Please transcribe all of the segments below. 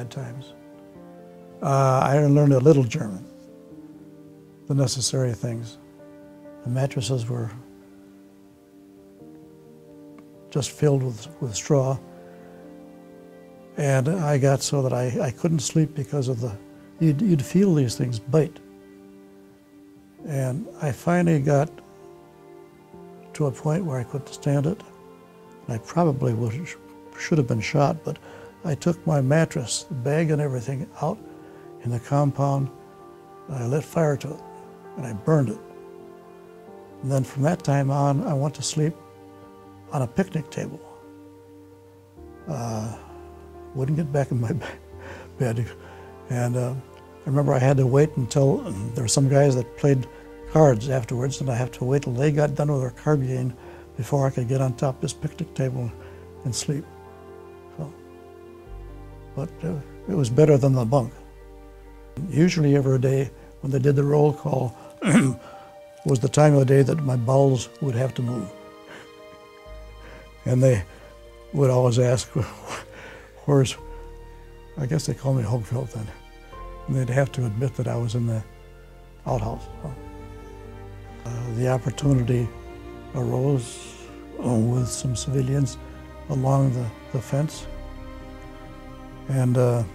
hard times. I learned a little German, the necessary things. The mattresses were just filled with straw. And I got so that I couldn't sleep because of you'd feel these things bite. And I finally got to a point where I couldn't stand it. I probably should have been shot, but I took my mattress, the bag and everything, out in the compound. I lit fire to it, and I burned it. And then from that time on, I went to sleep on a picnic table. Wouldn't get back in my bed. And I remember I had to wait until there were some guys that played cards afterwards, and I have to wait till they got done with their card game before I could get on top of this picnic table and sleep. So, but it was better than the bunk. Usually every day when they did the roll call was the time of the day that my bowels would have to move. And they would always ask, where's, I guess they called me Hogfeldt then. And they'd have to admit that I was in the outhouse. The opportunity arose with some civilians along the fence. And I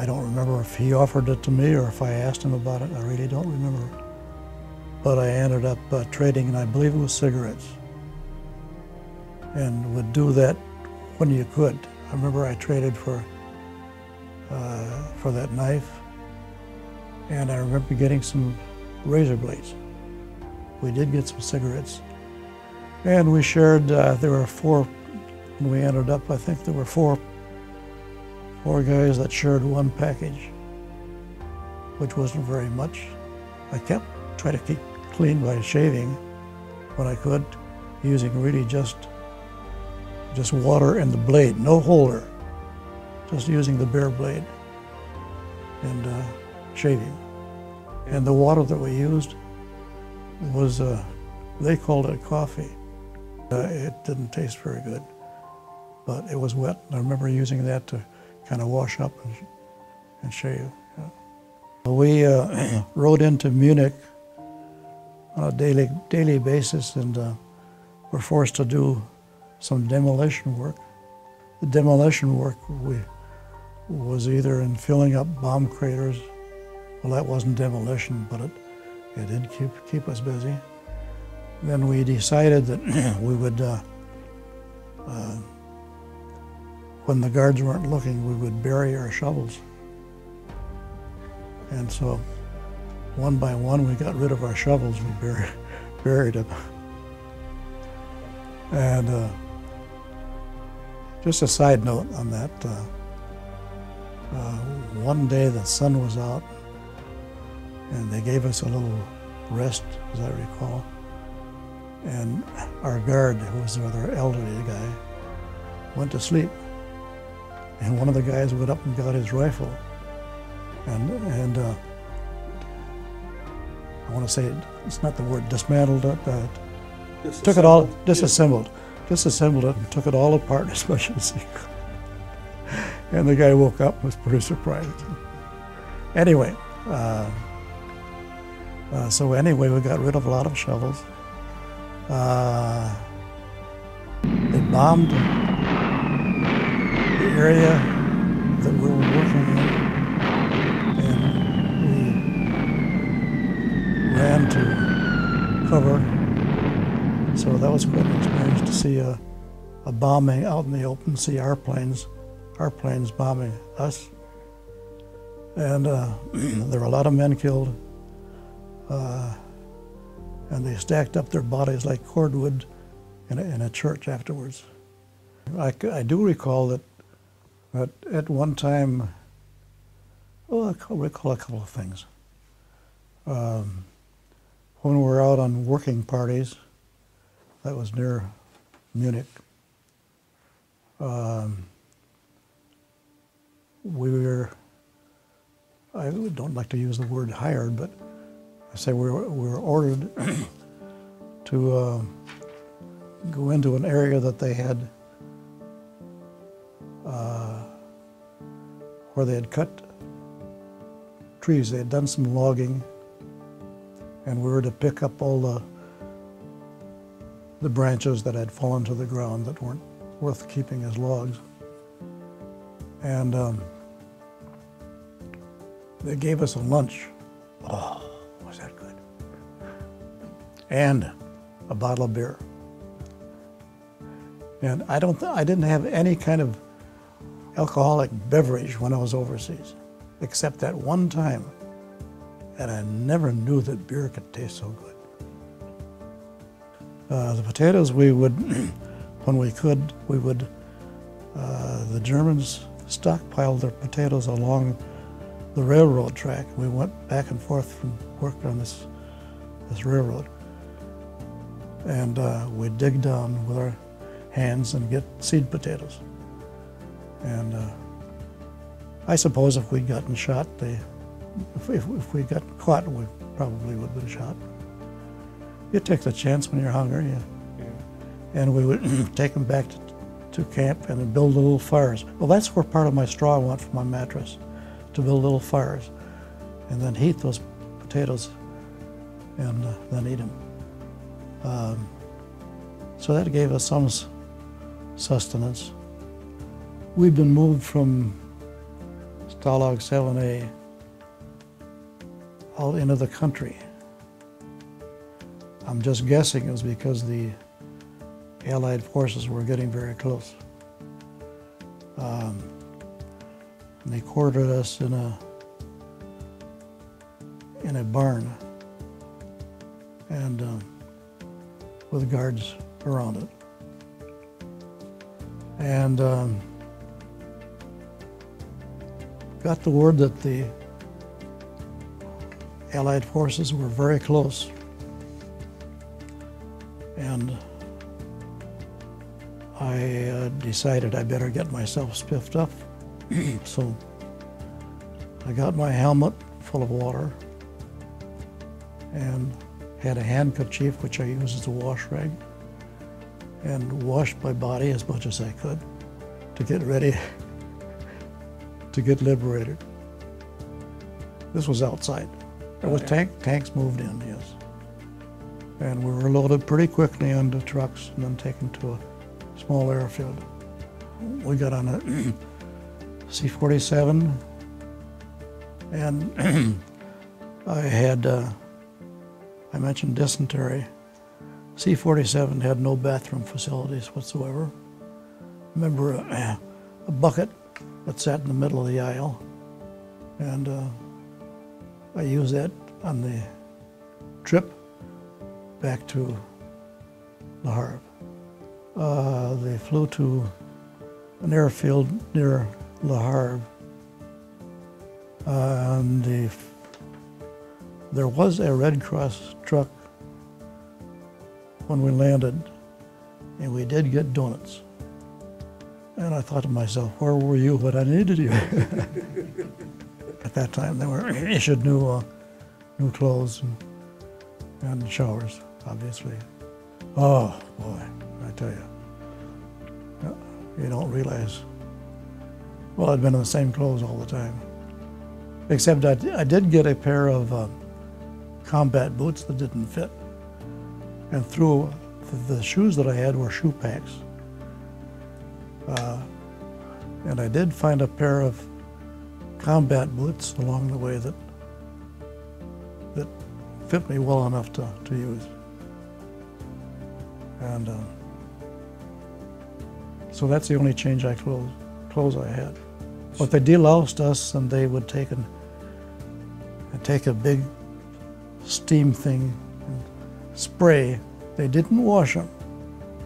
don't remember if he offered it to me or if I asked him about it. I really don't remember. But I ended up trading, and I believe it was cigarettes. And would do that when you could. I remember I traded for that knife, and I remember getting some razor blades. We did get some cigarettes, and we shared. There were four. When we ended up, I think there were four guys that shared one package, which wasn't very much. I kept trying to keep clean by shaving when I could, using really just water and the blade, no holder, just using the bare blade and shaving. And the water that we used was, they called it coffee. It didn't taste very good, but it was wet. I remember using that to kind of wash up and shave. Yeah. We rode into Munich on a daily basis, and were forced to do some demolition work. The demolition work was either in filling up bomb craters. Well, that wasn't demolition, but it did keep us busy. Then we decided that we would, when the guards weren't looking, we would bury our shovels. And so, one by one, we got rid of our shovels. We buried them. And just a side note on that, one day the sun was out, and they gave us a little rest, as I recall. And our guard, who was another elderly guy, went to sleep. And one of the guys went up and got his rifle. And I want to say, it's not the word, dismantled it, took it all, disassembled it and took it all apart as much as he could. And the guy woke up and was pretty surprised. Anyway, so anyway, we got rid of a lot of shovels. They bombed the area that we were working in, and we ran to cover. So that was quite an experience to see a bombing out in the open, see our planes bombing us. And there were a lot of men killed. And they stacked up their bodies like cordwood in a church afterwards. I do recall that at one time, well, I recall a couple of things. When we were out on working parties, that was near Munich, we were, I don't like to use the word hired, but I say we were ordered to go into an area that they had where they had cut trees. They had done some logging, and we were to pick up all the branches that had fallen to the ground that weren't worth keeping as logs. And they gave us a lunch. Oh, was that good? And a bottle of beer. And I didn't have any kind of alcoholic beverage when I was overseas, except that one time. And I never knew that beer could taste so good. The potatoes, we would, when we could, the Germans stockpiled their potatoes along the railroad track. We went back and forth from work on this railroad. And we'd dig down with our hands and get seed potatoes. And I suppose if we'd gotten shot, if we'd gotten caught, we probably would have been shot. You take the chance when you're hungry. And we would take them back to camp and build little fires. Well, that's where part of my straw went for my mattress, to build little fires, and then heat those potatoes and then eat them. So that gave us some sustenance. We'd been moved from Stalag 7A out into the country. I'm just guessing it was because the Allied forces were getting very close. And they quartered us in a barn, and with guards around it. And got the word that the Allied forces were very close. And I decided I better get myself spiffed up. So I got my helmet full of water and had a handkerchief, which I used as a wash rag, and washed my body as much as I could to get ready to get liberated. This was outside. There was tanks moved in, yes. And we were loaded pretty quickly onto trucks and then taken to a small airfield. We got on a C-47, and I had, I mentioned dysentery. C-47 had no bathroom facilities whatsoever. Remember a bucket that sat in the middle of the aisle, and I used that on the trip back to Le Havre. They flew to an airfield near Le Havre, and there was a Red Cross truck when we landed, and we did get donuts. And I thought to myself, where were you when I needed you? At that time, they were issued new clothes and showers, obviously. Oh, boy, I tell you. You don't realize. Well, I'd been in the same clothes all the time. Except I did get a pair of combat boots that didn't fit. And through the shoes that I had were shoe packs. And I did find a pair of combat boots along the way that fit me well enough to use. And so that's the only change clothes I had. But they deloused us, and they would take a big steam thing and spray. They didn't wash them.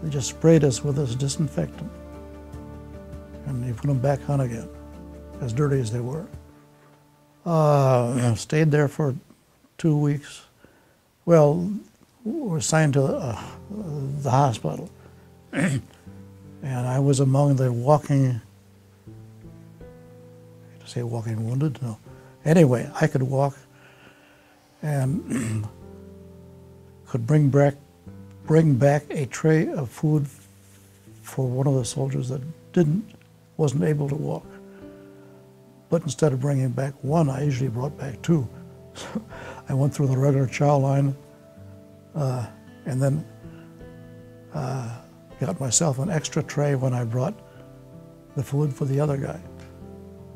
They just sprayed us with this disinfectant. And you put them back on again, as dirty as they were. Stayed there for 2 weeks. Well, we were assigned to the hospital. And I was among the walking wounded? No. Anyway, I could walk and could bring back a tray of food for one of the soldiers that wasn't able to walk. But instead of bringing back one, I usually brought back two. So I went through the regular chow line and then got myself an extra tray when I brought the food for the other guy.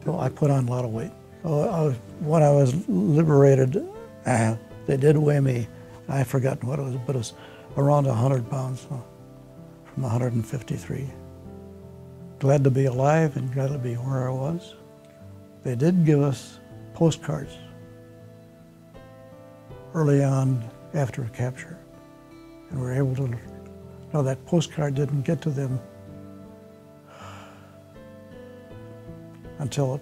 So I put on a lot of weight. When I was liberated, they did weigh me. I've forgotten what it was, but it was around 100 pounds, from 153. Glad to be alive and glad to be where I was. They did give us postcards early on after capture, and we were able to. No, that postcard didn't get to them until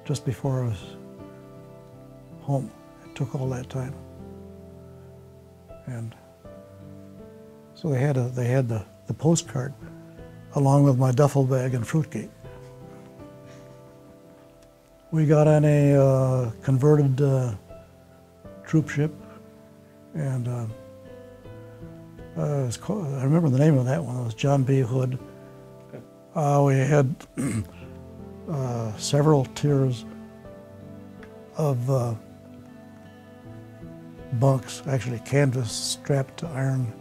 just before I was home. It took all that time, and so they had the postcard along with my duffel bag and fruitcake. We got on a converted troop ship, and it was called, I remember the name of that one. It was John B. Hood. We had several tiers of bunks, actually canvas strapped to iron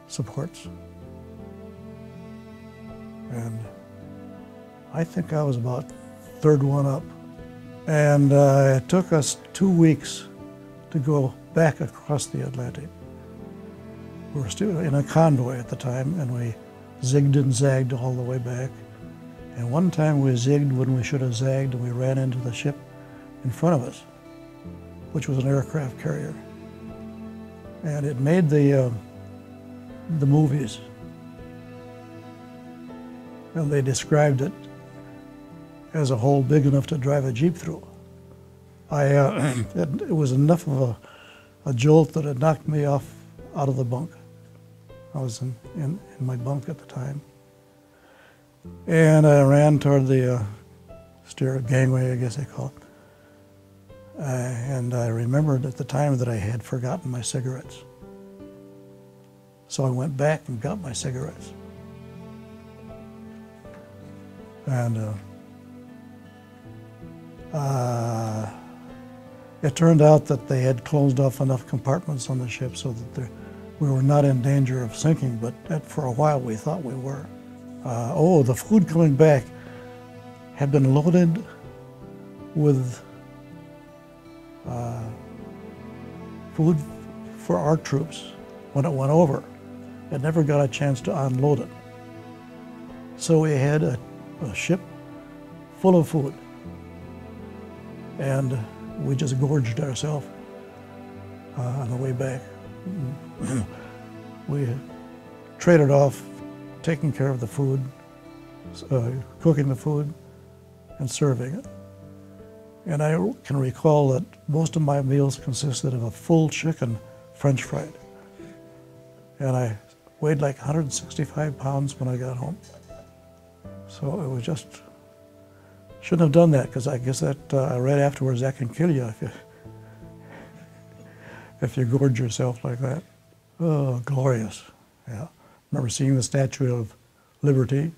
supports. And I think I was about third one up. And it took us 2 weeks to go back across the Atlantic. We were still in a convoy at the time, and we zigged and zagged all the way back. And one time we zigged when we should have zagged, and we ran into the ship in front of us, which was an aircraft carrier. And it made the movies. And they described it as a hole big enough to drive a Jeep through. It was enough of a jolt that it knocked me off out of the bunk. I was in my bunk at the time. And I ran toward the stair gangway, I guess they call it. And I remembered at the time that I had forgotten my cigarettes. So I went back and got my cigarettes. And it turned out that they had closed off enough compartments on the ship so that we were not in danger of sinking, but for a while we thought we were. The food coming back had been loaded with food for our troops when it went over. It never got a chance to unload it. So we had a ship full of food, and we just gorged ourselves on the way back. We traded off taking care of the food, cooking the food, and serving it. And I can recall that most of my meals consisted of a full chicken French fried. And I weighed like 165 pounds when I got home. So it was just, shouldn't have done that, because I guess that I read afterwards that can kill you if you gorge yourself like that. Oh, glorious, yeah. Remember seeing the Statue of Liberty,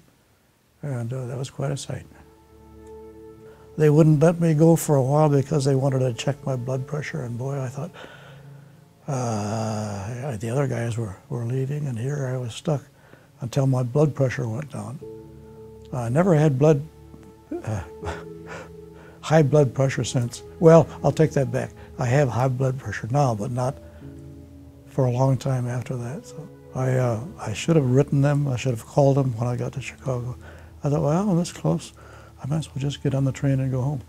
and that was quite a sight. They wouldn't let me go for a while because they wanted to check my blood pressure, and boy, I thought, the other guys were leaving, and here I was stuck until my blood pressure went down. I never had high blood pressure since. Well, I'll take that back. I have high blood pressure now, but not for a long time after that. So I should have written them. I should have called them when I got to Chicago. I thought, well, this close. I might as well just get on the train and go home.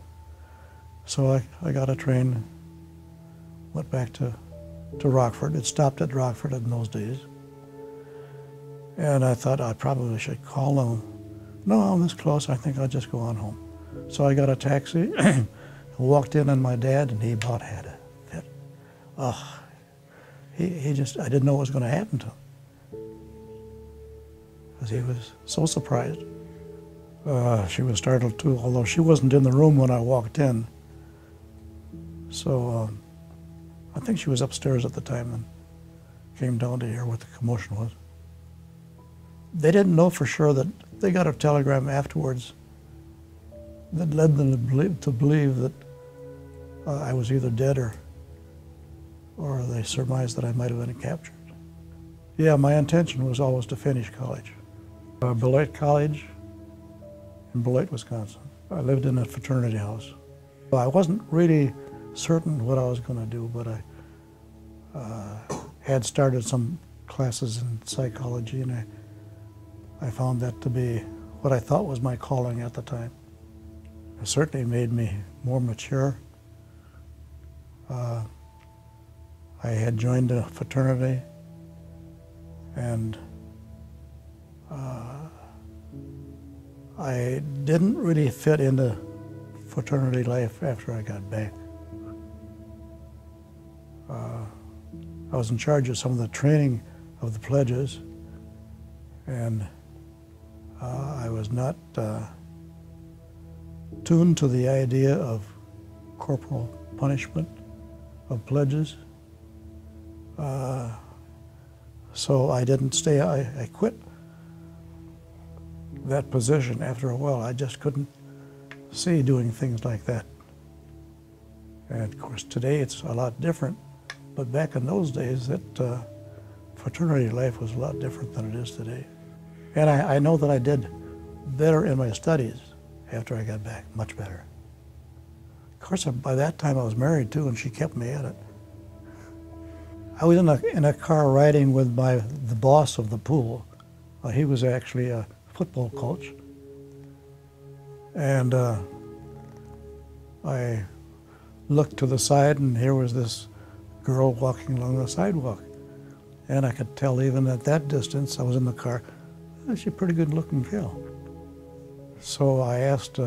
So I got a train, went back to Rockford. It stopped at Rockford in those days. And I thought I probably should call them. No, I'm this close. I think I'll just go on home. So I got a taxi, walked in on my dad, and he about had a fit. I didn't know what was going to happen to him, because he was so surprised. She was startled too, although she wasn't in the room when I walked in. So I think she was upstairs at the time and came down to hear what the commotion was. They didn't know for sure that they got a telegram afterwards that led them to believe that I was either dead or they surmised that I might have been captured. Yeah, my intention was always to finish college. Beloit College in Beloit, Wisconsin. I lived in a fraternity house. I wasn't really certain what I was going to do, but I had started some classes in psychology, and I found that to be what I thought was my calling at the time. It certainly made me more mature. I had joined a fraternity, and I didn't really fit into fraternity life after I got back. I was in charge of some of the training of the pledges, and I was not tuned to the idea of corporal punishment of pledges. So I didn't stay. I quit that position after a while. I just couldn't see doing things like that. And of course today it's a lot different, but back in those days that fraternity life was a lot different than it is today. And I know that I did better in my studies after I got back, much better. Of course, by that time I was married too, and she kept me at it. I was in a car riding with the boss of the pool. He was actually a football coach. And I looked to the side, and here was this girl walking along the sidewalk. And I could tell even at that distance, I was in the car, she's a pretty good looking gal. So I asked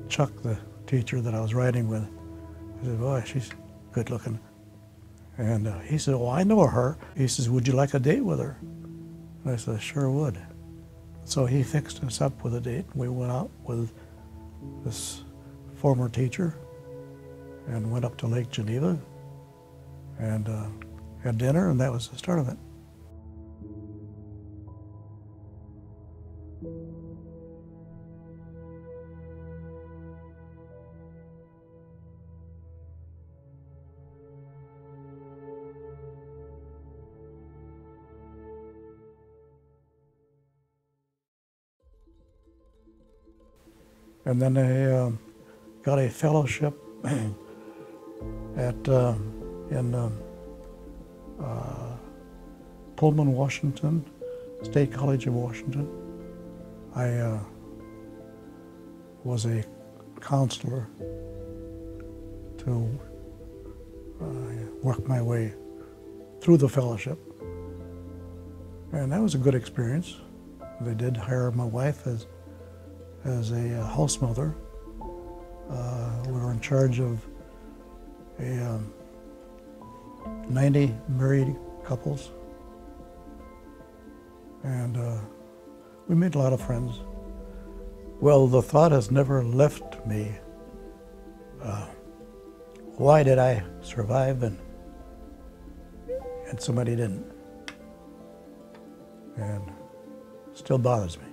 Chuck, the teacher that I was riding with, I said, boy, she's good looking. And he said, well, I know her. He says, would you like a date with her? And I said, I sure would. So he fixed us up with a date. We went out with this former teacher and went up to Lake Geneva and had dinner, and that was the start of it. And then I got a fellowship in Pullman, Washington, State College of Washington. I was a counselor to work my way through the fellowship. And that was a good experience. They did hire my wife as a house mother. We were in charge of 90 married couples. And we made a lot of friends. Well, the thought has never left me. Why did I survive and somebody didn't? And it still bothers me.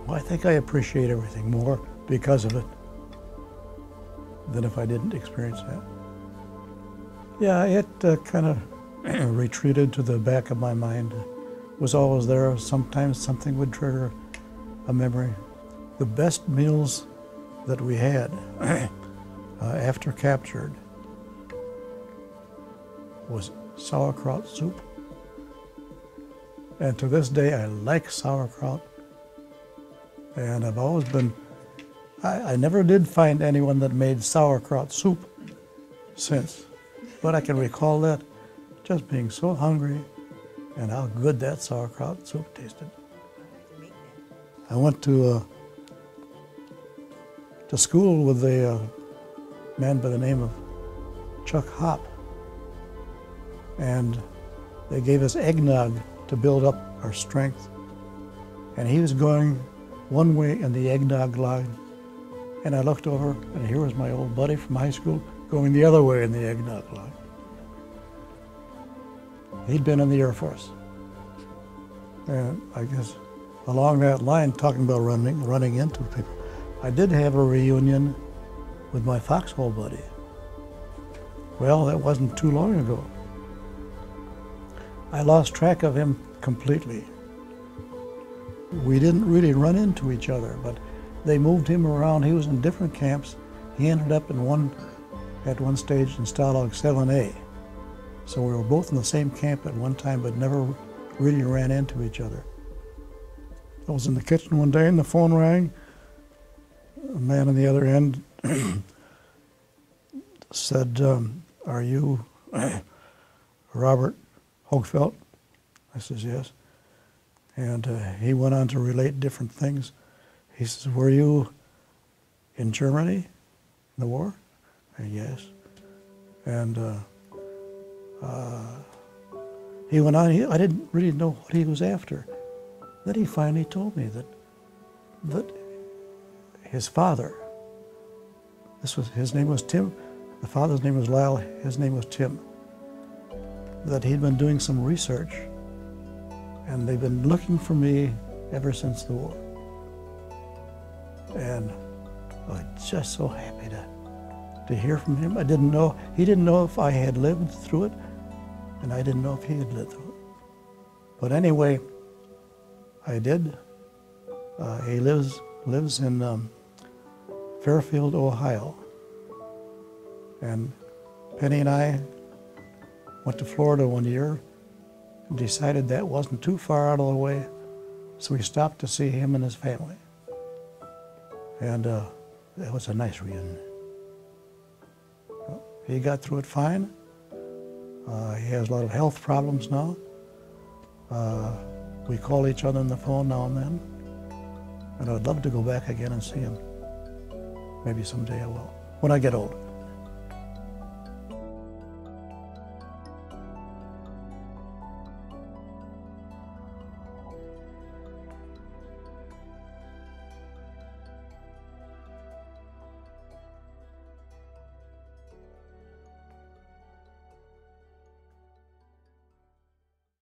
Well, I think I appreciate everything more because of it than if I didn't experience that. Yeah, it kind of retreated to the back of my mind. It was always there. Sometimes something would trigger a memory. The best meals that we had after captured was sauerkraut soup. And to this day, I like sauerkraut. And I've always been, I never did find anyone that made sauerkraut soup since. But I can recall that just being so hungry and how good that sauerkraut soup tasted. I went to school with a man by the name of Chuck Hop. And they gave us eggnog to build up our strength. And he was going one way in the eggnog line. And I looked over, and here was my old buddy from high school going the other way in the eggnog line. He'd been in the Air Force. And I guess along that line, talking about running into people, I did have a reunion with my foxhole buddy. Well, that wasn't too long ago. I lost track of him completely. We didn't really run into each other, but they moved him around. He was in different camps. He ended up at one stage in Stalag 7A. So we were both in the same camp at one time, but never really ran into each other. I was in the kitchen one day and the phone rang. A man on the other end said, "Are you Robert Hogfeldt?" I says, "Yes." And he went on to relate different things. He says, "Were you in Germany in the war?" "Yes." And he went on. I didn't really know what he was after. Then he finally told me that his father, his name was Tim, the father's name was Lyle, his name was Tim, that he'd been doing some research, and they've been looking for me ever since the war. And I was just so happy to hear from him. He didn't know if I had lived through it, and I didn't know if he had lived through it. But anyway, I did. He lives in Fairfield, Ohio. And Penny and I went to Florida one year and decided that wasn't too far out of the way, so we stopped to see him and his family. And that was a nice reunion. He got through it fine. He has a lot of health problems now. We call each other on the phone now and then. And I'd love to go back again and see him. Maybe someday I will, when I get old.